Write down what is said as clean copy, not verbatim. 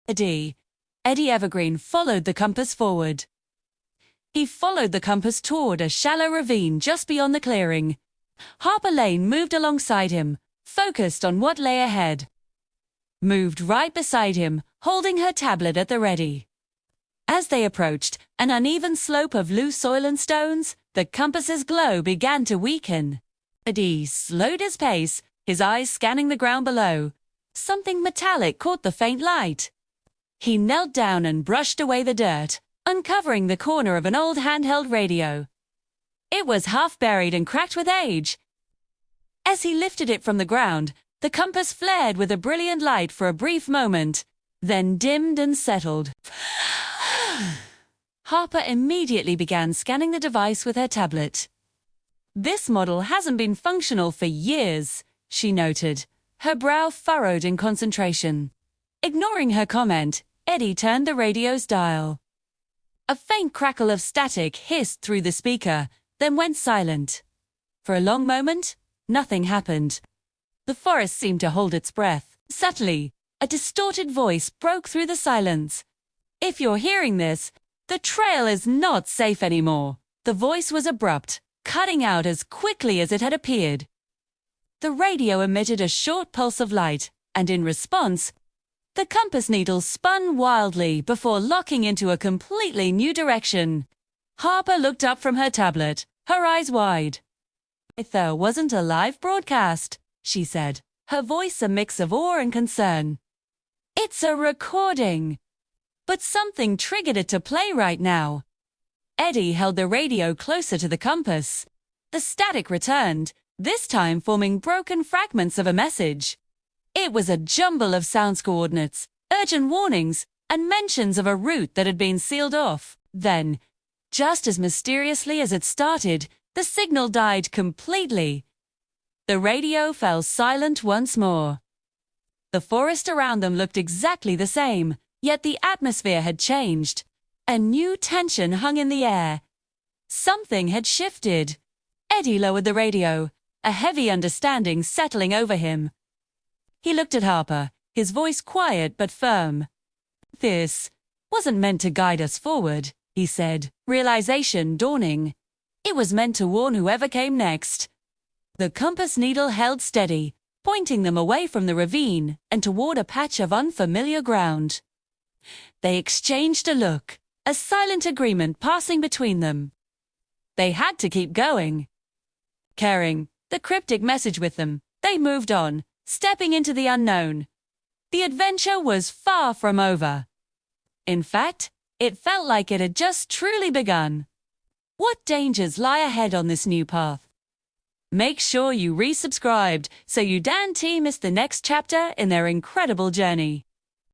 Eddie Evergreen followed the compass forward. He followed the compass toward a shallow ravine just beyond the clearing. Harper Lane moved alongside him, focused on what lay ahead. Moved right beside him, holding her tablet at the ready. As they approached an uneven slope of loose soil and stones, the compass's glow began to weaken. Eddie slowed his pace, his eyes scanning the ground below. Something metallic caught the faint light. He knelt down and brushed away the dirt, uncovering the corner of an old handheld radio. It was half buried and cracked with age. As he lifted it from the ground, the compass flared with a brilliant light for a brief moment, then dimmed and settled. Harper immediately began scanning the device with her tablet. "This model hasn't been functional for years," she noted, her brow furrowed in concentration. Ignoring her comment, Eddie turned the radio's dial. A faint crackle of static hissed through the speaker, then went silent. For a long moment, nothing happened. The forest seemed to hold its breath. Subtly, a distorted voice broke through the silence. "If you're hearing this, the trail is not safe anymore." The voice was abrupt, cutting out as quickly as it had appeared. The radio emitted a short pulse of light, and in response, the compass needle spun wildly before locking into a completely new direction. Harper looked up from her tablet, her eyes wide. "If there wasn't a live broadcast," she said, her voice a mix of awe and concern. "It's a recording. But something triggered it to play right now." Eddie held the radio closer to the compass. The static returned, this time forming broken fragments of a message. It was a jumble of sounds coordinates, urgent warnings, and mentions of a route that had been sealed off. Then, just as mysteriously as it started, the signal died completely. The radio fell silent once more. The forest around them looked exactly the same, yet the atmosphere had changed. A new tension hung in the air. Something had shifted. Eddie lowered the radio, a heavy understanding settling over him. He looked at Harper, his voice quiet but firm. "This wasn't meant to guide us forward," he said, realization dawning. "It was meant to warn whoever came next." The compass needle held steady, pointing them away from the ravine and toward a patch of unfamiliar ground. They exchanged a look, a silent agreement passing between them. They had to keep going. Carrying the cryptic message with them, they moved on, stepping into the unknown. The adventure was far from over. In fact, it felt like it had just truly begun. What dangers lie ahead on this new path? Make sure you resubscribed so you don't miss the next chapter in their incredible journey.